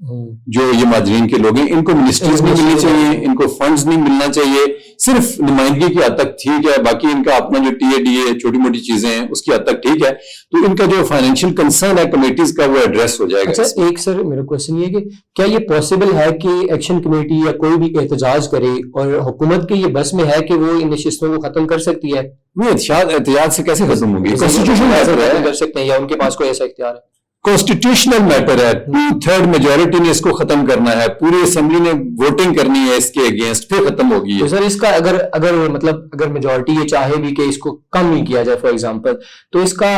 جو یہ مہاجرین کے لوگ ہیں ان کو منسٹریز نہیں ملنی چاہیے, ان کو فنڈز نہیں ملنا چاہیے, صرف نمائندگی کی حد تک ٹھیک ہے, باقی ان کا اپنا جو ٹی اے ڈی اے چھوٹی موٹی چیزیں ہیں اس کی حد تک ٹھیک ہے, تو ان کا جو فائنینشیل کنسرن ہے کمیٹیز کا وہ ایڈریس ہو جائے گا. اچھا ایک سر میرا کوشچن یہ کہ کیا یہ پاسبل ہے کہ ایکشن کمیٹی یا کوئی بھی احتجاج کرے اور حکومت کے یہ بس میں ہے کہ وہ ان نشستوں کو ختم کر سکتی ہے؟ نہیں, احتجاج سے کیسے ختم ہوگی؟ کر سکتے ہیں یا ان کے پاس کوئی ایسا اختیار ہے؟ کانسٹیٹیوشنل میٹر ہے, 2/3 میجورٹی نے اس کو ختم کرنا ہے, پوری اسمبلی نے ووٹنگ کرنی ہے اس کے اگینسٹ, پھر ختم ہوگی. تو سر اس کا اگر میجورٹی یہ چاہے بھی کہ اس کو کم نہیں کیا جائے فار ایگزامپل, تو اس کا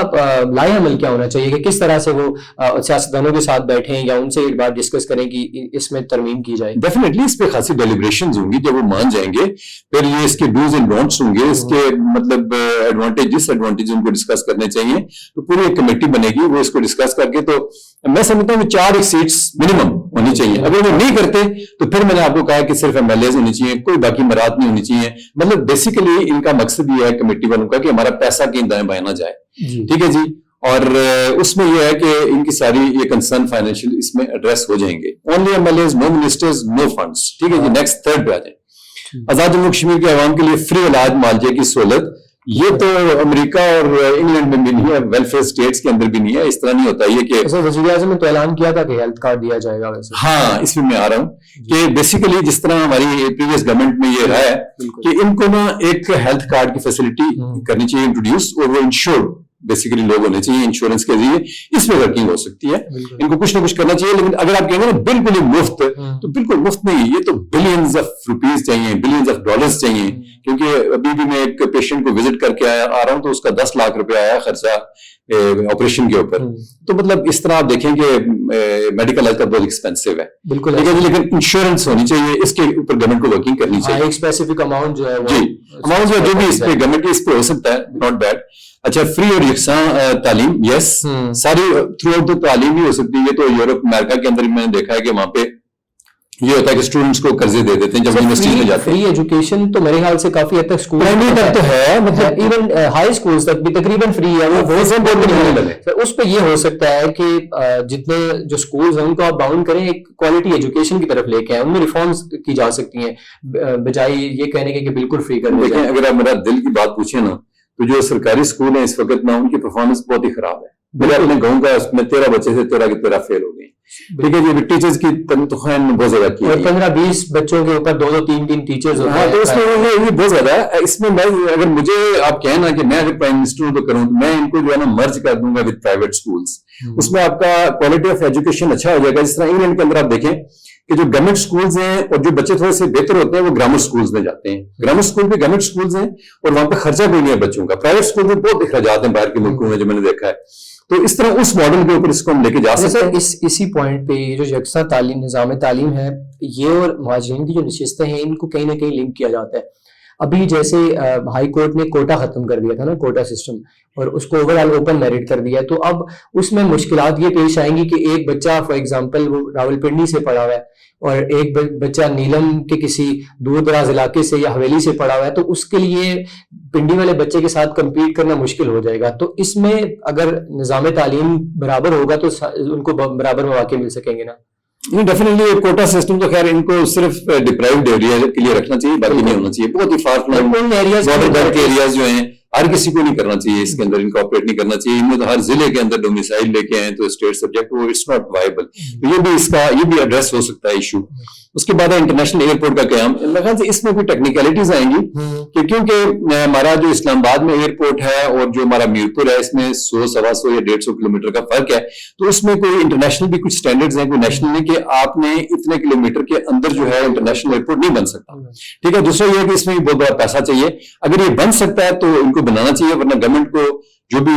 لائحہ عمل کیا ہونا چاہیے کہ کس طرح سے وہ سیاستدانوں کے ساتھ بیٹھیں یا ان سے ایک بار ڈسکس کریں کہ اس میں ترمیم کی جائے؟ ڈیفینیٹلی اس پہ خاصی ڈیلیبریشنز ہوں گی, جب وہ مان جائیں گے پھر یہ اس کے ڈوز اینڈ ڈونٹس ہوں گے, اس کے مطلب ایڈوانٹیج ڈس ایڈوانٹیج ان کو ڈسکس کرنے چاہیے. تو پوری ایک کمیٹی بنے گی, وہ اس کو ڈسکس کر کے, تو میں سمجھتا ہوں 4 سیٹس منیمم ہونی چاہیے. اگر وہ نہیں کرتے تو پھر میں نے آپ کو کہا کہ صرف ایم ایل ایز ہونی چاہیے, کوئی باقی مراد نہیں ہونی چاہیے. مطلب بیسیکلی ان کا مقصد یہ ہے کمیٹی والوں کا کہ ہمارا پیسہ کہیں دائیں بائیں نہ جائے, ٹھیک ہے جی. اور اس میں یہ ہے کہ ان کی ساری یہ کنسرن فائنینشیل اس میں ایڈریس ہو جائیں گے. اونلی ایم ایل ایز, نو منسٹرز, نو فنڈس, ٹھیک ہے جی. نیکسٹ 3rd پہ آ جائیں. آزاد جموں کشمیر کے عوام کے لیے فری علاج معالجے کی سہولت. یہ تو امریکہ اور انگلینڈ میں بھی نہیں ہے, ویلفیئر اسٹیٹس کے اندر بھی نہیں ہے. اس طرح نہیں ہوتا یہ کہ وزیر اعظم نے تو اعلان کیا تھا کہ ہیلتھ کارڈ دیا جائے گا. ویسے ہاں, اس میں آ رہا ہوں کہ بیسیکلی جس طرح ہماری پریویس گورنمنٹ میں یہ رہا ہے کہ ان کو نا ایک ہیلتھ کارڈ کی فیسلٹی کرنی چاہیے انٹروڈیوس, اور وہ انشورڈ بیسیکلی لوگ ہونے چاہیے انشورنس کے ذریعے. اس میں ورکنگ ہو سکتی ہے, ان کو کچھ نہ کچھ کرنا چاہیے. لیکن اگر آپ کہیں گے نا بالکل ہی مفت, تو بالکل مفت نہیں, یہ تو بلینز آف روپیز چاہیے, بلینز آف ڈالرز چاہیے. کیونکہ ابھی بھی میں ایک پیشنٹ کو وزٹ کر کے آ رہا ہوں تو اس کا 10 لاکھ روپے آیا خرچہ آپریشن کے اوپر. تو مطلب اس طرح آپ دیکھیں کہ میڈیکل آج کل بہت ایکسپینسو ہے, بالکل, لیکن انشورنس ہونی چاہیے, اس کے اوپر گورنمنٹ کو ورکنگ کرنی چاہیے. ایک اسپیسیفک اماؤنٹ جو ہے, جی اماؤنٹ جو بھی اس پہ گورنمنٹ کے اس پہ ہو سکتا ہے, ناٹ بیڈ. اچھا, فری اور یکساں تعلیم, یس, ساری تھرو آؤٹ تو تعلیم ہی ہو سکتی ہے. تو یورپ امریکہ کے اندر میں نے دیکھا ہے کہ وہاں پہ یہ ہوتا ہے کہ اسٹوڈنٹس کو قرضے دے دیتے ہیں جب یونیورسٹی میں جاتے ہیں. فری ایجوکیشن تو میرے خیال سے کافی حد تک اسکول تک تو ہے, مطلب ایون ہائی اسکولس تک بھی تقریباً فری ہے. وہ اس پہ یہ ہو سکتا ہے کہ جتنے جو اسکولز ہیں ان کو آپ باؤنڈ کریں, ایک کوالٹی ایجوکیشن کی طرف لے کے آئیں, ان میں ریفارمز کی جا سکتی ہیں بجائے یہ کہنے کے کہ بالکل فری کر دیں. دیکھیں, اگر آپ میرا دل کی بات پوچھیں نا, تو جو سرکاری اسکول ہیں اس وقت نا ان کی پرفارمنس بہت ہی خراب ہے. میں اپنے گاؤں کا, اس میں 13 بچے سے 13 کے 13 فیل ہو گئے. ٹھیک ہے جی, ٹیچرز کی تنخواہیں بہت زیادہ کی, اور 15-20 بچوں کے اوپر 2-2 3-3 ٹیچرز ہوتے ہیں. تو اس میں یہ بہت زیادہ ہے. اس میں اگر مجھے آپ کہیں نا کہ میں اگر پرائم منسٹر ہوں تو کروں, تو میں ان کو جو ہے نا مرج کر دوں گا وتھ پرائیویٹ اسکولس. اس میں آپ کا کوالٹی آف ایجوکیشن اچھا ہو جائے گا. جس طرح انگلینڈ کے اندر آپ دیکھیں کہ جو گورنمنٹ اسکولز ہیں اور جو بچے تھوڑے سے بہتر ہوتے ہیں وہ گرامر اسکولز میں جاتے ہیں. گرامر اسکول بھی گورنمنٹ اسکولز ہیں اور وہاں پہ خرچہ بھی نہیں ہے بچوں کا. پرائیویٹ اسکول میں بہت اخراجات ہیں باہر کے ملکوں میں جو میں نے دیکھا ہے. تو اس طرح اس ماڈل کے اوپر اس کو ہم لے کے جا سکتے ہیں. اسی پوائنٹ پہ یہ جو یکساں تعلیم, نظام تعلیم ہے, یہ اور مہاجرین کی جو نشستیں ہیں ان کو کہیں نہ کہیں لنک کیا جاتا ہے. ابھی جیسے ہائی کورٹ نے کوٹا ختم کر دیا تھا نا, کوٹا سسٹم, اور اس کو اوور آل اوپن میرٹ کر دیا. تو اب اس میں مشکلات یہ پیش آئیں گی کہ ایک بچہ فار ایگزامپل وہ راولپنڈی سے پڑھا ہوا ہے اور ایک بچہ نیلم کے کسی دور دراز علاقے سے یا حویلی سے پڑھا ہوا ہے, تو اس کے لیے پنڈی والے بچے کے ساتھ کمپیٹ کرنا مشکل ہو جائے گا. تو اس میں اگر نظام تعلیم برابر ہوگا تو ان کو برابر مواقع مل سکیں گے نا. نہیں, ڈیفینیٹلی کوٹا سسٹم تو خیر ان کو صرف ڈپرائیوڈ ایریا کے لیے رکھنا چاہیے, باقی نہیں ہونا چاہیے. بہت ہی فار فلنگ بارڈر بیلٹ کے ایریاز جو ہیں ہر کسی کو نہیں کرنا چاہیے, اس کے اندر انکارپوریٹ نہیں کرنا چاہیے. ان میں تو ہر ضلع کے اندر ڈومیسائل لے کے آئیں تو اسٹیٹ سبجیکٹ وہ اٹس ناٹ وائبل. تو یہ بھی اس کا یہ بھی ایڈریس ہو سکتا ہے ایشو. اس کے بعد انٹرنیشنل ایئرپورٹ کا قیام, میرے خیال سے اس میں کوئی ٹیکنیکلٹیز آئیں گی کہ کیونکہ ہمارا جو اسلام آباد میں ایئرپورٹ ہے اور جو ہمارا میرپور ہے اس میں 100-125 یا 150 کلومیٹر کا فرق ہے. تو اس میں کوئی انٹرنیشنل بھی کچھ سٹینڈرڈز ہیں, کوئی نیشنل نہیں کہ آپ نے اتنے کلومیٹر کے اندر جو ہے انٹرنیشنل ایئرپورٹ نہیں بن سکتا. ٹھیک ہے. دوسرا یہ ہے کہ اس میں بہت بڑا پیسہ چاہیے. اگر یہ بن سکتا ہے تو ان کو بنانا چاہیے, ورنہ گورنمنٹ کو جو بھی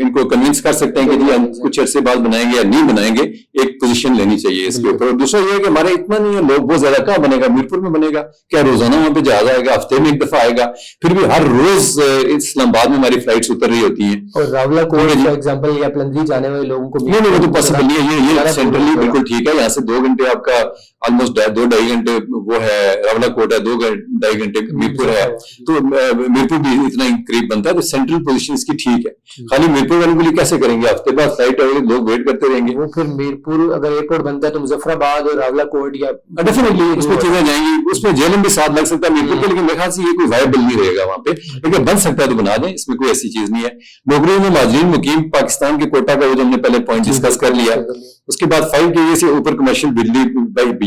ان کو کنونس کر سکتے ہیں کہ جی ہم کچھ عرصے بعد بنائیں گے یا نہیں بنائیں گے, ایک پوزیشن لینی چاہیے اس کے اوپر. اور دوسرا یہ ہے کہ ہمارے اتنا نہیں ہے, لوگ بہت زیادہ کہاں بنے گا, میرپور میں بنے گا کیا, روزانہ وہاں پہ جہاز آئے گا, ہفتے میں ایک دفعہ آئے گا, پھر بھی ہر روز اسلام آباد میں ہماری فلائٹس اتر رہی ہوتی ہیں. اور راولا کوٹ فار ایگزامپل یا پلندری جانے والے لوگوں کو نہیں, وہ تو پاسبل نہیں ہے. یہ سینٹرلی بالکل ٹھیک ہے, یہاں سے 2 گھنٹے آپ کا آلموسٹ 2-2.5 گھنٹے وہ ہے راولا کوٹ ہے, 2-2.5 گھنٹے میرپور ہے, تو میرپور بھی اتنا ہی قریب بنتا ہے. تو سینٹرل پوزیشن اس کی ٹھیک ہے. خالی میرپور والوں کے لیے کیسے کریں گے, ہفتے بعد فلائٹ آئے گی, لوگ ویٹ کرتے رہیں گے. وہ پھر میرپور اگر ایئرپورٹ بنتا ہے تو مظفر آباد اور راولا کوٹ یا ڈیفینیٹلی اس میں چیزیں جائیں گی. اس میں جیلم بھی ساتھ لگ سکتا ہے میرپور کے, لیکن میرے خیال سے یہ کوئی وائبل نہیں رہے گا وہاں پہ, لیکن بن سکتا ہے تو بنا دیں, اس میں کوئی ایسی چیز نہیں ہے. نوکریوں میں مہاجرین مقیم پاکستان کے کوٹا کا وہ جو ہم نے پہلے پوائنٹ ڈسکس کر لیا. اس کے بعد 5 KVA سے اوپر کمرشل بجلی,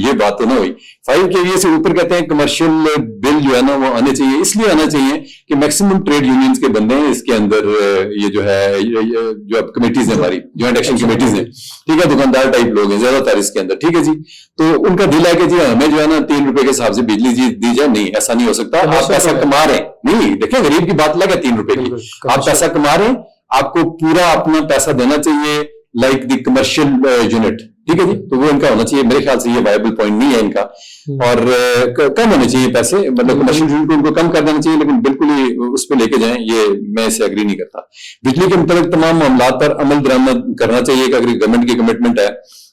یہ بات تو نہ ہوئی. 5 KVA سے اوپر کہتے ہیں کمرشل بل جو ہے نا وہ آنے چاہیے, اس لیے آنا چاہیے کہ میکسیمم ٹریڈ یونینز کے بندے ہیں اس کے اندر, یہ جو ہے جو اب کمیٹیز ہیں ہماری جوائنٹ ایکشن کمیٹیز ہیں, ٹھیک ہے, دکاندار ٹائپ لوگ ہیں زیادہ تر اس کے اندر, ٹھیک ہے جی. تو ان کا دل ہے کہ جی ہمیں جو ہے نا 3 روپے کے حساب سے بجلی دی جائے. نہیں, ایسا نہیں ہو سکتا. آپ پیسہ کما رہے ہیں, نہیں دیکھیں غریب کی بات الگ ہے 3 روپے کی, آپ پیسہ کما رہے ہیں, آپ کو پورا اپنا پیسہ دینا چاہیے لائک دی کمرشل یونٹ, ٹھیک ہے جی. تو وہ ان کا ہونا چاہیے. میرے خیال سے یہ وائبل پوائنٹ نہیں ہے ان کا, اور کم ہونے چاہیے پیسے, مطلب کمرشل یونٹ کو ان کو کم کر دینا چاہیے, لیکن بالکل ہی اس پہ لے کے جائیں, یہ میں اسے ایگری نہیں کرتا. بجلی کے متعلق تمام معاملات پر عمل درآمد کرنا چاہیے کہ اگر گورنمنٹ کی کمٹمنٹ ہے.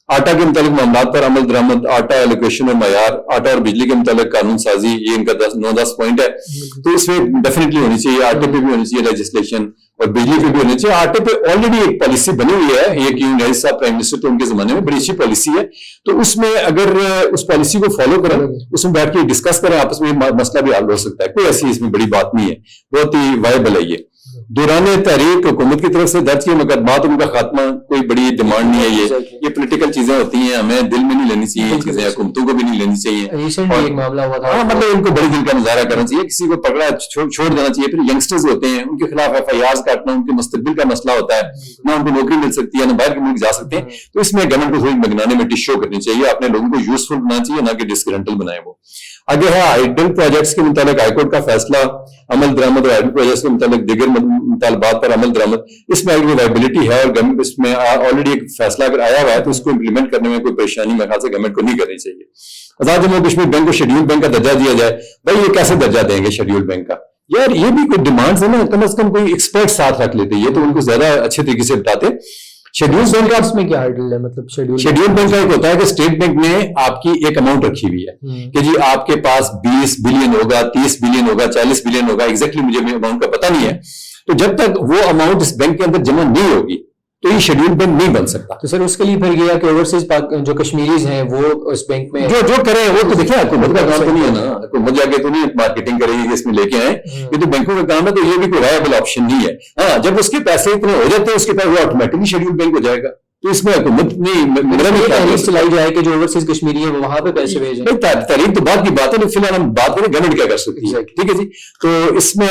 آٹا کے متعلق معاملات پر عمل درآمد, آٹا ایلوکیشن اور معیار, آٹا اور بجلی کے متعلق قانون سازی, یہ ان کا 9-10 پوائنٹ ہے. تو اس میں ڈیفینیٹلی ہونی چاہیے, آٹے پہ بھی ہونی چاہیے لیجسلیشن, اور بجلی پہ بھی ہونی چاہیے. آٹے پہ آلریڈی ایک پالیسی بنی ہوئی ہے, یہ کہ نیز صاحب پرائم منسٹر تو ان کے زمانے میں بڑی اچھی پالیسی ہے. تو اس میں اگر اس پالیسی کو فالو کریں, اس میں بیٹھ کے ڈسکس کریں آپس میں, مسئلہ بھی حل ہو سکتا ہے. کوئی ایسی اس میں بڑی بات نہیں ہے, بہت ہی وائبل ہے یہ. دوران تحریک حکومت کی طرف سے درج کیے مقدمات ان کا خاتمہ, کوئی بڑی ڈیمانڈ نہیں ہے. یہ پولیٹیکل چیزیں ہوتی ہیں, ہمیں دل میں نہیں لینی چاہیے یہ چیزیں, حکومتوں کو بھی نہیں لینی چاہیے. ہاں, مطلب ان کو بڑی دل کا مظاہرہ کرنا چاہیے, کسی کو پکڑا چھوڑ دینا چاہیے. پھر ینگسٹرز ہوتے ہیں, ان کے خلاف FIRs کاٹنا ان کے مستقبل کا مسئلہ ہوتا ہے, نہ ان کو نوکری مل سکتی ہے, نہ باہر کے ملک جا سکتے ہیں. تو اس میں گورنمنٹ کو تھوڑی مگنانے میں ٹشو کرنی چاہیے, اپنے لوگوں کو یوزفل بنانا چاہیے, نہ کہ ڈسکرنٹل بنائے. وہ آگے ہے آئیڈل پروجیکٹس کے متعلق ہائی کورٹ کا فیصلہ, عمل درآمد اور آئیڈل پروجیکٹس کے متعلق دیگر مطالبات پر عمل درآمد. اس میں اگر وائبلٹی ہے اور اس میں آلریڈی ایک فیصلہ اگر آیا ہوا ہے تو اس کو امپلیمنٹ کرنے میں کوئی پریشانی میرے خیال سے گورنمنٹ کو نہیں کرنی چاہیے. آزاد جموں کشمیر بینک کو شیڈیول بینک کا درجہ دیا جائے. بھائی یہ کیسے درجہ دیں گے شیڈیول بینک کا, یار یہ بھی کوئی ڈیمانڈز ہے نا, کم از کم کوئی ایکسپرٹ ساتھ رکھ لیتے, یہ تو ان کو زیادہ اچھے طریقے سے بتاتے. شیڈیول بینک کا اس میں کیا ہرڈل ہے, مطلب شیڈیول بینک کا ایک ہوتا ہے کہ اسٹیٹ بینک نے آپ کی ایک اماؤنٹ رکھی ہوئی ہے کہ جی آپ کے پاس 20 بلین ہوگا, 30 بلین ہوگا, 40 بلین ہوگا, ایگزیکٹلی مجھے اماؤنٹ کا پتہ نہیں ہے. تو جب تک وہ اماؤنٹ اس بینک کے اندر جمع نہیں ہوگی تو یہ شیڈیول بینک نہیں بن سکتا. تو سر اس کے لیے پھر یہ کہ اوورسیز جو کشمیریز ہیں وہ اس بینک میں جو کریں, وہ تو دیکھیں حکومت کا کام تو نہیں ہے نا, حکومت جا کے تو نہیں مارکیٹنگ کرے گی کہ اس میں لے کے آئیں, یہ تو بینکوں کا کام ہے. تو یہ بھی کوئی وائبل آپشن نہیں ہے. ہاں, جب اس کے پیسے اتنے ہو جاتے ہیں اس کے بعد وہ آٹومیٹکلی شیڈیول بینک ہو جائے گا. تو اس میں حکومت نہیں چلائی جائے کہ جو اوورسیز کشمیری ہے وہ وہاں پہ پیسے بھیجیں. تاریخ تو بات کی بات ہے, فی الحال ہم بات کریں گورنمنٹ کیا کر سکتی ہے, ٹھیک ہے جی. تو اس میں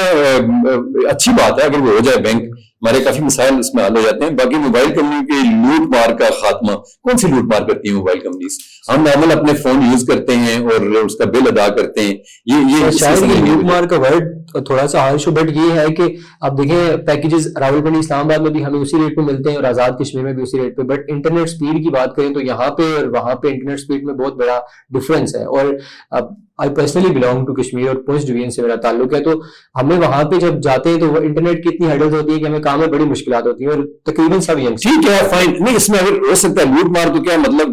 اچھی بات ہے اگر وہ ہو جائے بینک, ہمارے کافی مسائل اس میں حل ہو جاتے ہیں. باقی موبائل کمپنی کی لوٹ مار کا خاتمہ, کون سی لوٹ مار کرتی ہیں موبائل کمپنیز؟ ہم نارمل اپنے فون یوز کرتے ہیں اور اس کا بل ادا کرتے ہیں. یہ شاید لوٹ مار کا ورڈ تھوڑا سا ہارش ہو, بٹ یہ ہے کہ اب دیکھیں پیکیجز راولپنڈی اسلام آباد میں بھی ہمیں اسی ریٹ پہ ملتے ہیں اور آزاد کشمیر میں بھی اسی ریٹ پہ, بٹ انٹرنیٹ سپیڈ کی بات کریں تو یہاں پہ اور وہاں پہ انٹرنیٹ سپیڈ میں بہت بڑا ڈفرینس ہے. اور I personally belong to Kashmir اور پونچھ ڈویژن سے میرا تعلق ہے, تو ہمیں وہاں پہ جب جاتے ہیں تو انٹرنیٹ کی اتنی ہیڈلز ہوتی ہے کہ ہمیں کام میں بڑی مشکلات ہوتی ہیں, اور تقریباً سب ینگ ٹھیک ہے فائن نہیں. اس میں اگر ہو سکتا ہے لوٹ مار تو کیا مطلب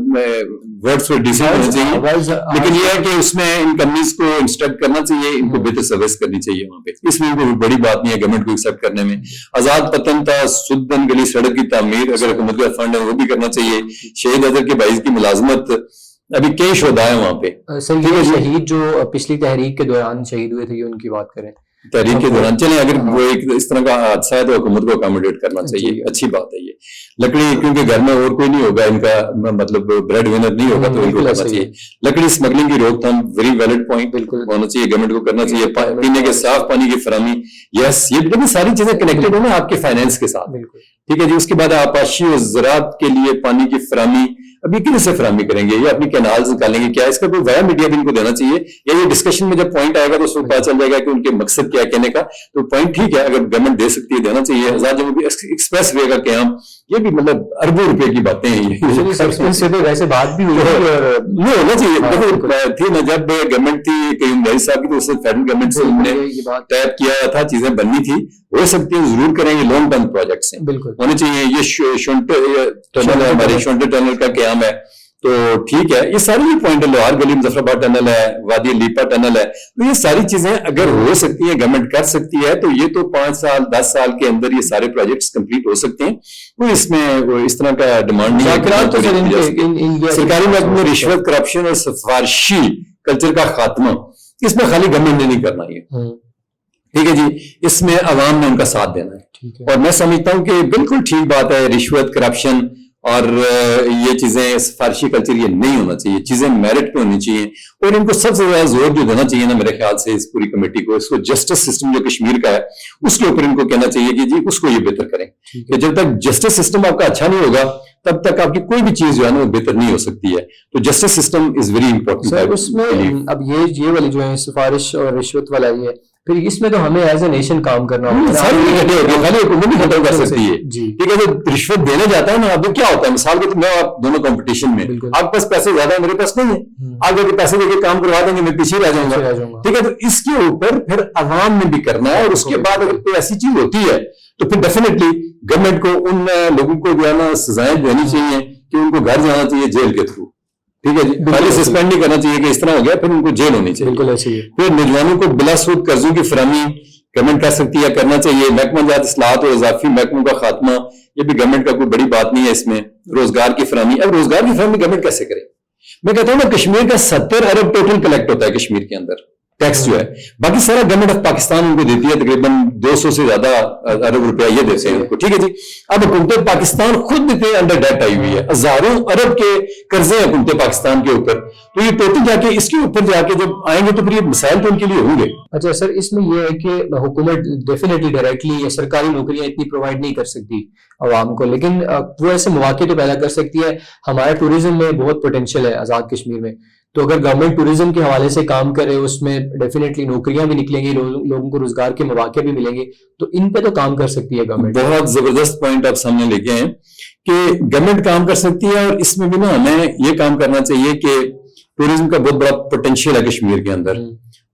ورڈز پہ ڈیسنٹ ہونا چاہیے, لیکن یہ ہے کہ اس میں ان کمپنیز کو انسٹرکٹ کرنا چاہیے, ان کو بہتر سروس کرنی چاہیے وہاں پہ. اس میں کوئی بڑی بات نہیں ہے گورنمنٹ کو ایکسیپٹ کرنے میں. آزاد پتن تا سدن گلی سڑک کی تعمیر اگر حکومت کا فنڈ ہے وہ بھی کرنا چاہیے. شہید اظہر کے بھائی کی ملازمت ابھی کئی شہدا ہیں وہاں پہ. سر یہ شہید جو پچھلی تحریک کے دوران شہید ہوئے تھے, ان کی بات کریں تحریک کے دوران, چلیں اگر وہ ایک اس طرح کا حادثہ ہے تو حکومت کو اکاموڈیٹ کرنا چاہیے, اچھی بات ہے. یہ لکڑی کیونکہ گھر میں اور کوئی نہیں ہوگا ان کا, مطلب بریڈ ونر نہیں ہوگا تو ان کو کرنا چاہیے. لکڑی اسمگلنگ کی روک تھام ویری ویلڈ پوائنٹ ہونا چاہیے, گورنمنٹ کو کرنا چاہیے. پینے کے صاف پانی کی فراہمی, یس یہ لیکن ساری چیزیں کنیکٹڈ ہیں نا آپ کے فائنینس کے ساتھ, ٹھیک ہے جی. اس کے بعد آبپاشی اور زراعت کے لیے پانی کی فراہمی ابھی کس سے فراہمی کریں گے, یا اپنی کینالز نکالیں گے, کیا اس کا کوئی ویا میڈیا بھی ان کو دینا چاہیے, یا یہ ڈسکشن میں جب پوائنٹ آئے گا تو اس کو پتا چل جائے گا کہ ان کے مقصد کیا ہے کہنے کا. تو پوائنٹ ٹھیک ہے, اگر گورنمنٹ دے سکتی ہے دینا چاہیے. آزاد جموں ایکسپریس وے کا قیام, یہ بھی مطلب اربوں روپے کی باتیں ہیں, سے تو ویسے بات بھی نہیں ہونا چاہیے. دیکھو تھی نا جب گورنمنٹ تھی قیوم رئیس صاحب کی, تو اس سے فیڈرل گورنمنٹ سے ہم نے ٹیپ کیا تھا, چیزیں بننی تھی, ہو سکتی ہیں ضرور کریں گے. لانگ ٹرم پروجیکٹس ہیں, بالکل ہونے چاہیے. یہ شونٹے ٹنل ہے, ہمارے شونٹے ٹنل کا قیام ہے, تو ٹھیک ہے. یہ ساری جو پوائنٹ ہے, لوہار گلی مظفر آباد ٹنل ہے, وادی لیپا ٹنل ہے, تو یہ ساری چیزیں اگر ہو سکتی ہیں, گورنمنٹ کر سکتی ہے, تو یہ تو 5 سال 10 سال کے اندر یہ سارے پروجیکٹس کمپلیٹ ہو سکتے ہیں. کوئی اس میں اس طرح کا ڈیمانڈ نہیں ہے. سرکاری محکمے میں رشوت, کرپشن اور سفارشی کلچر کا خاتمہ, اس میں خالی گورنمنٹ نے نہیں کرنا. یہ ٹھیک ہے جی, اس میں عوام نے ان کا ساتھ دینا ہے. اور میں سمجھتا ہوں کہ بالکل ٹھیک بات ہے, رشوت, کرپشن اور یہ چیزیں, سفارشی کلچر, یہ نہیں ہونا چاہیے. چیزیں میرٹ پہ ہونی چاہیے. اور ان کو سب سے زیادہ زور جو دینا چاہیے نا میرے خیال سے اس پوری کمیٹی کو, اس کو جسٹس سسٹم جو کشمیر کا ہے اس کے اوپر ان کو کہنا چاہیے کہ جی اس کو یہ بہتر کریں. کہ جب تک جسٹس سسٹم آپ کا اچھا نہیں ہوگا تب تک آپ کی کوئی بھی چیز جو ہے نا وہ بہتر نہیں ہو سکتی ہے. تو justice system is very important. اس میں اب یہ والی جو ہے سفارش اور رشوت والا, یہ پھر اس میں تو ہمیں ایز اے نیشن کام کرنا ہوگا. خالی حکومت نہیں ختم کر سکتی ہے. ٹھیک ہے, جو رشوت دینے جاتا ہے نا, اب کیا ہوتا ہے, مثال کے طور میں آپ دونوں کمپٹیشن میں, آپ کے پاس پیسے زیادہ ہے, میرے پاس نہیں ہے, آپ اگر پیسے دے کے کام کروا دیں گے میں پیچھے رہ جاؤں گا. ٹھیک ہے, تو اس کے اوپر پھر عوام نے بھی کرنا ہے. اور اس کے بعد اگر کوئی ایسی چیز ہوتی ہے تو پھر ڈیفینیٹلی گورنمنٹ کو ان لوگوں کو جو ہے نا سزائیں دینی چاہیے کہ ان کو گھر جانا چاہیے جیل کے تھرو. ٹھیک ہے جی, پہلے سسپینڈ نہیں کرنا چاہیے کہ اس طرح ہو گیا, پھر ان کو جیل ہونی چاہیے. بالکل ایسے ہی. پھر نوجوانوں کو بلا سود قرضوں کی فراہمی گورنمنٹ کر سکتی ہے, کرنا چاہیے. محکمہ جات اصلاحات اور اضافی محکموں کا خاتمہ, یہ بھی گورنمنٹ کا کوئی بڑی بات نہیں ہے. اس میں روزگار کی فراہمی, اب روزگار کی فراہمی گورنمنٹ کیسے کرے؟ میں کہتا ہوں نا, کشمیر کا 70 ارب ٹوٹل کلیکٹ ہوتا ہے کشمیر کے اندر ٹیکس جو ہے, باقی سارا گورنمنٹ آف پاکستان ان کو دیتی ہے, تقریباً 200 سے زیادہ ارب روپیہ یہ دیتے ہیں ان کو. ٹھیک ہے جی, اب حکومت پاکستان خود دیتے انڈر ڈیٹ آئی ہوئی ہے, ہزاروں ارب کے قرضے ہیں حکومت پاکستان کے اوپر. تو یہ ٹوٹل جا کے اس کے اوپر جا کے جب آئیں گے تو پھر یہ مسائل تو ان کے لیے ہوں گے. اچھا سر, اس میں یہ ہے کہ حکومت ڈیفینیٹلی ڈائریکٹلی یا سرکاری نوکریاں اتنی پرووائڈ نہیں کر سکتی عوام کو, لیکن وہ ایسے مواقع تو پیدا کر سکتی ہے. ہمارا ٹوریزم میں بہت پوٹینشیل ہے آزاد کشمیر میں, تو اگر گورنمنٹ ٹوریزم کے حوالے سے کام کرے, اس میں ڈیفینیٹلی نوکریاں بھی نکلیں گی, لوگوں کو روزگار کے مواقع بھی ملیں گے, تو ان پہ تو کام کر سکتی ہے گورنمنٹ. بہت زبردست پوائنٹ آپ سامنے لے کے ہیں کہ گورنمنٹ کام کر سکتی ہے. اور اس میں بھی نا ہمیں یہ کام کرنا چاہیے کہ ٹوریزم کا بہت بڑا پوٹینشیل ہے کشمیر کے اندر,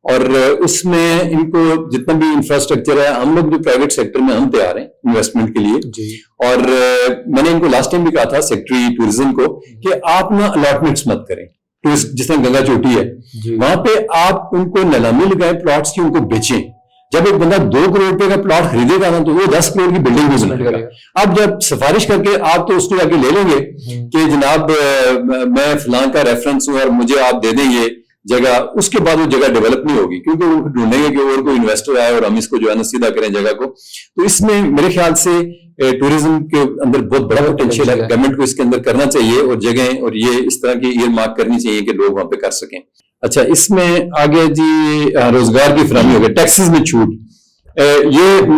اور اس میں ان کو جتنا بھی انفراسٹرکچر ہے, ہم لوگ جو پرائیویٹ سیکٹر میں ہم تیار ہیں انویسٹمنٹ کے لیے. اور میں نے ان کو لاسٹ ٹائم بھی کہا تھا سیکٹری ٹوریزم کو کہ آپ نا الاٹمنٹس مت کریں. جس طرح گنگا چوٹی ہے, وہاں پہ آپ ان کو نیلامی لگائیں پلاٹس کی, ان کو بیچیں. جب ایک بندہ 2 کروڑ روپے کا پلاٹ خریدے گا نا, تو وہ 10 کروڑ کی بلڈنگ بھی بنائے گا. اب جب سفارش کر کے آپ تو اس کو جا کے لے لیں گے کہ جناب میں فلاں کا ریفرنس ہوں اور مجھے آپ دے دیں یہ جگہ, اس کے بعد وہ جگہ ڈیولپ نہیں ہوگی, کیونکہ وہ ڈھونڈیں گے کہ اور کوئی انویسٹر آئے اور ہم اس کو جو ہے نا سیدھا کریں جگہ کو. تو اس میں میرے خیال سے ٹوریزم کے اندر بہت بڑا پوٹینشیل ہے, گورنمنٹ کو اس کے اندر کرنا چاہیے, اور جگہیں اور یہ اس طرح کی ایئر مارک کرنی چاہیے کہ لوگ وہاں پہ کر سکیں. اچھا, اس میں آگے جی روزگار کی فراہمی ہو گئی, ٹیکسز میں چھوٹ, یہ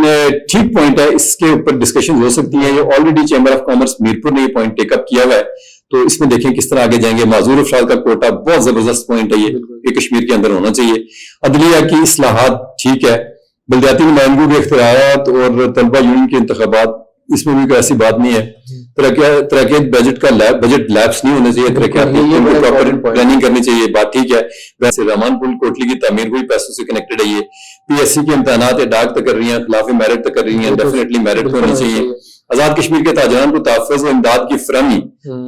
ٹھیک پوائنٹ ہے, اس کے اوپر ڈسکشن ہو سکتی ہیں. یہ already chamber of commerce Mirpur نے یہ پوائنٹ ٹیک اپ کیا ہوا ہے, تو اس میں دیکھیں کس طرح آگے جائیں گے. معذور افراد کا کوٹا بہت زبردست پوائنٹ ہے, یہ کشمیر کے اندر ہونا چاہیے. عدلیہ کی اصلاحات ٹھیک ہے, بلدیاتی نمائندگیوں کے اختیارات اور طلبہ یونین کے انتخابات, اس میں بھی کوئی ایسی بات نہیں ہے. ترقیاتی بجٹ کا بجٹ لیپس نہیں ہونا چاہیے, ترقیاتی پراپر پلاننگ کرنی چاہیے, بات ٹھیک ہے. ویسے رحمان پل کوٹلی کی تعمیر ہوئی پیسوں سے کنیکٹڈ ہے. یہ پی ایس سی کے امتحانات ڈاک تک کر رہی ہیں, خلاف میرٹ تک کر رہی ہیں, ڈیفینیٹلی میرٹ ہونی چاہیے. آزاد کشمیر کے تاجران کو تحفظ اور امداد کی فراہمی,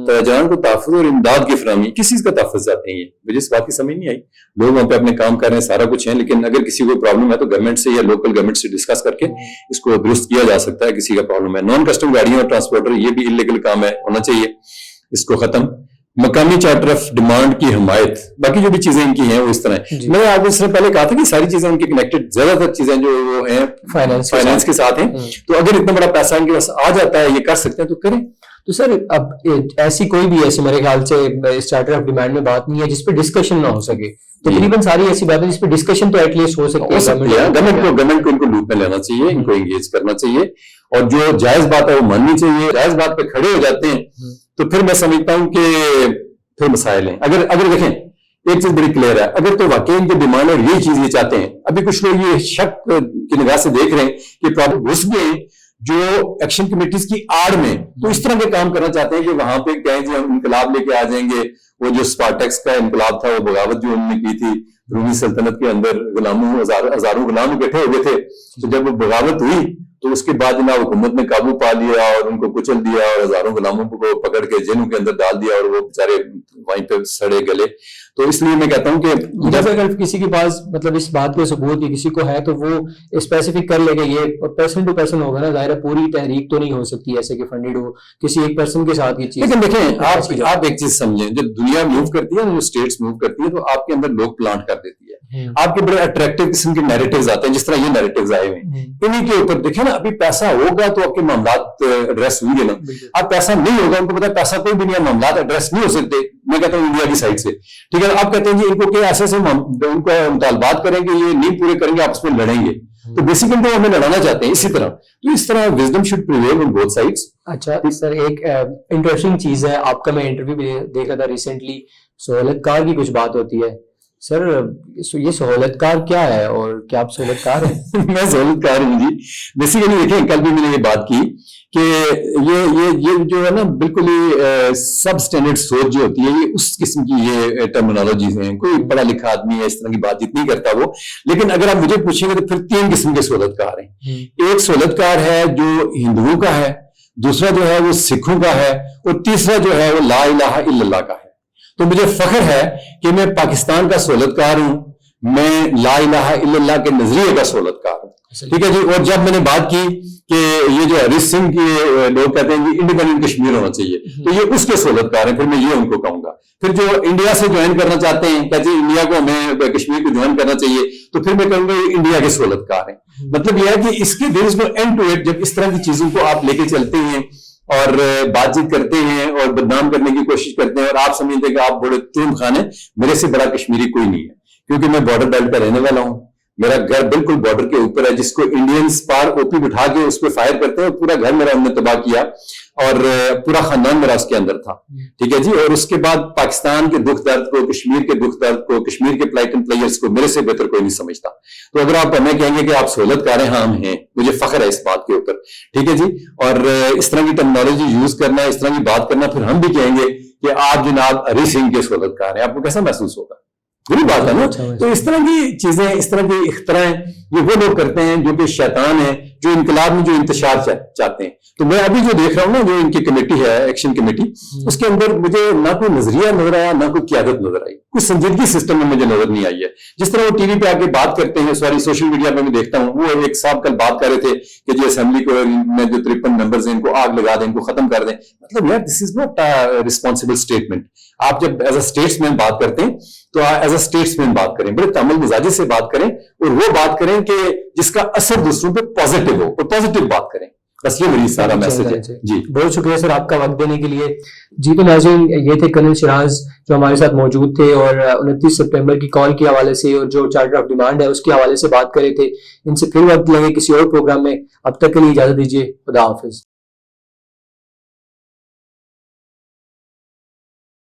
تاجران کو تحفظ اور امداد کی فراہمی, کس چیز کا تحفظ چاہتے ہیں؟ یہ مجھے اس بات کی سمجھ نہیں آئی. لوگ وہاں پہ اپنے کام کر رہے ہیں, سارا کچھ ہے, لیکن اگر کسی کو پرابلم ہے تو گورنمنٹ سے یا لوکل گورنمنٹ سے ڈسکس کر کے اس کو درست کیا جا سکتا ہے. کسی کا پرابلم ہے, نان کسٹم گاڑیاں اور ٹرانسپورٹر, یہ بھی انلیگل کام ہے, ہونا چاہیے, اس کو ختم. مقامی چارٹر آف ڈیمانڈ کی حمایت, باقی جو بھی چیزیں ان کی ہیں وہ اس طرح ہیں. میں نے آپ سے پہلے کہا تھا کہ ساری چیزیں ان کی کنیکٹڈ, زیادہ تر چیزیں جو ہیں فائنانس کے ساتھ ہیں. تو اگر اتنا بڑا پیسہ ان کے پاس آ جاتا ہے, یہ کر سکتے ہیں تو کریں. تو سر اب ایسی کوئی بھی ایسی میرے خیال سے اس چارٹر آف ڈیمانڈ میں بات نہیں ہے جس پہ ڈسکشن نہ ہو سکے. تقریباً ساری ایسی باتیں جس پہ ڈسکشن تو ایٹ لیسٹ ہو سکتی ہے. گورنمنٹ کو ان کو لوپ میں لینا چاہیے, ان کو انگیج کرنا چاہیے, اور جو جائز بات ہے وہ ماننی چاہیے. جائز بات پہ کھڑے ہو جاتے ہیں تو پھر میں سمجھتا ہوں کہ پھر مسائل ہیں. اگر دیکھیں ایک چیز بڑی کلیئر ہے, اگر تو واقعی ان کی ڈیمانڈ اور یہی چیز یہ چاہتے ہیں. ابھی کچھ لوگ یہ شک کی نگاہ سے دیکھ رہے ہیں کہ پرابلم گھس گئے جو ایکشن کمیٹیز کی آڑ میں, تو اس طرح کے کام کرنا چاہتے ہیں کہ وہاں پہ کہیں جی ہم انقلاب لے کے آ جائیں گے. وہ جو اسپارٹیکس کا انقلاب تھا, وہ بغاوت جو انہوں نے کی تھی رومی سلطنت کے اندر, غلاموں ہزاروں غلام اکٹھے ہو گئے تھے, تو جب وہ بغاوت ہوئی تو اس کے بعد جناب حکومت نے قابو پا لیا اور ان کو کچل دیا اور ہزاروں غلاموں کو پکڑ کے جیلوں کے اندر ڈال دیا اور وہ بیچارے وہیں پہ سڑے گلے. تو اس لیے میں کہتا ہوں کہ جیسے اگر کسی کے پاس مطلب اس بات پہ ثبوت یا کسی کو ہے تو وہ اسپیسیفک کر لے گا, یہ پرسن ٹو پرسن ہوگا نا, ظاہر ہے پوری تحریک تو نہیں ہو سکتی ایسے کہ فنڈیڈ ہو کسی ایک پرسن کے ساتھ یہ چیز. لیکن دیکھیں آپ ایک چیز سمجھیں, جب دنیا موو کرتی ہے, جو اسٹیٹس موو کرتی ہے, تو آپ کے اندر لوگ پلانٹ کر دیتی ہے, آپ کے بڑے اٹریکٹیو قسم کے نیریٹیوز آتے ہیں, جس طرح یہ نیریٹیوز آئے ہوئے ہیں, انہیں کے اوپر دیکھیں نا, ابھی پیسہ ہوگا تو آپ کے معاملات ایڈریس ہوں گے نا, اب پیسہ نہیں ہوگا, ان کو پتا ہے پیسہ کوئی بھی نہیں, معاملات ایڈریس نہیں ہو سکتے. میں کہتا ہوں انڈیا کی سائڈ سے, ٹھیک ہے, آپ کہتے ہیں جی ان کو کیا ایسے ان کو مطالبات کریں کہ یہ نہیں پورے کریں گے, آپس میں لڑیں گے, تو بیسیکلی تو ہمیں لڑانا چاہتے ہیں اسی طرح. تو اس طرح wisdom should prevail on both sides. اچھا سر, ایک انٹرسٹنگ چیز ہے, آپ کا میں انٹرویو بھی دیکھا تھا ریسنٹلی, سہولت کار کی کچھ بات ہوتی ہے. سر یہ سہولت کار کیا ہے اور کیا آپ سہولت کار ہیں؟ میں سہولت کار ہوں جی. بیسیکلی دیکھیں, کل بھی میں نے یہ بات کی کہ یہ جو ہے نا بالکل ہی سب اسٹینڈرڈ سوچ جو ہوتی ہے, یہ اس قسم کی یہ ٹرمینالوجیز ہیں. کوئی پڑھا لکھا آدمی ہے اس طرح کی بات چیت نہیں کرتا وہ. لیکن اگر آپ مجھے پوچھیں گے تو پھر 3 قسم کے سہولت کار ہیں. ایک سہولت کار ہے جو ہندوؤں کا ہے, دوسرا جو ہے وہ سکھوں کا ہے, اور تیسرا جو ہے وہ لا الہ الا اللہ کا ہے. تو مجھے فخر ہے کہ میں پاکستان کا سہولت کار ہوں, میں لا الہ الا اللہ کے نظریے کا سہولت کار ہوں. ٹھیک ہے جی. اور جب میں نے بات کی کہ یہ جو ہری سنگھ کے لوگ کہتے ہیں کہ انڈیپینڈنٹ کشمیر ہونا چاہیے, تو یہ اس کے سہولت کار ہیں, پھر میں یہ ان کو کہوں گا. پھر جو انڈیا سے جوائن کرنا چاہتے ہیں, کہتے ہیں انڈیا کو ہمیں کشمیر کو جوائن کرنا چاہیے, تو پھر میں کہوں گا یہ انڈیا کے سہولت کار ہیں. مطلب یہ ہے کہ اس کے دیر کو اینڈ ٹو ایٹ, جب اس طرح کی چیزوں کو آپ لے کے چلتے ہیں اور بات چیت کرتے ہیں اور بدنام کرنے کی کوشش کرتے ہیں, اور آپ سمجھتے ہیں کہ آپ بڑے تون خان ہیں, میرے سے بڑا کشمیری کوئی نہیں ہے, کیونکہ میں بارڈر بیلٹ کا رہنے والا ہوں. میرا گھر بالکل بارڈر کے اوپر ہے, جس کو انڈینز پار او پی بٹھا کے اس پہ فائر کرتے ہیں, پورا گھر میرا انہوں نے تباہ کیا اور پورا خاندان میرا اس کے اندر تھا. ٹھیک ہے جی. اور اس کے بعد پاکستان کے دکھ درد کو, کشمیر کے دکھ درد کو, کشمیر کے پلائٹ اینڈ پلیئرز کو میرے سے بہتر کوئی نہیں سمجھتا. تو اگر آپ ہمیں کہیں گے کہ آپ سہولت کار ہیں, ہاں ہم ہیں, مجھے فخر ہے اس بات کے اوپر. ٹھیک ہے جی. اور اس طرح کی ٹرمینالوجی یوز کرنا, اس طرح کی بات کرنا, پھر ہم بھی کہیں گے کہ آپ جناب ہری سنگھ کے سہولت کار ہیں, آپ کو کیسا محسوس ہوگا؟ وہی بات ہے نا. تو اس طرح کی چیزیں, اس طرح کی اختراعیں یہ وہ لوگ کرتے ہیں جو کہ شیطان ہیں, جو انقلاب میں جو انتشار چاہتے ہیں. تو میں ابھی جو دیکھ رہا ہوں نا, جو ان کی کمیٹی ہے, ایکشن کمیٹی, اس کے اندر مجھے نہ کوئی نظریہ نظر آیا, نہ کوئی قیادت نظر آئی, کوئی سنجیدگی سسٹم میں مجھے نظر نہیں آئی ہے. جس طرح وہ ٹی وی پہ آ کے بات کرتے ہیں, سوری سوشل میڈیا پہ میں دیکھتا ہوں, وہ ایک صاحب کل بات کر رہے تھے کہ جی اسمبلی کو میں جو 53 ممبرز ہیں ان کو آگ لگا دیں, ان کو ختم کر دیں. مطلب یار دس از ناٹ ریسپانسبل اسٹیٹمنٹ. آپ جب ایز اے اسٹیٹس مین بات کرتے ہیں تو ایز اے اسٹیٹس مین بات کریں, بڑے تعامل مزاجی سے بات کریں, اور وہ بات کریں کہ جس کا اثر دوسروں پہ پازیٹیو ہو, اور پازیٹیو بات کریں. بس یہ میری سارا میسج ہے. جی بہت شکریہ سر آپ کا وقت دینے کے لیے. جی تو ناظرین, یہ تھے کرنل شیراز جو ہمارے ساتھ موجود تھے, اور 29 سپٹمبر کی کال کے حوالے سے اور جو چارٹر آف ڈیمانڈ ہے اس کے حوالے سے بات کرے تھے. ان سے پھر وقت لگے کسی اور پروگرام میں. اب تک کے لیے اجازت دیجیے. خدا حافظ.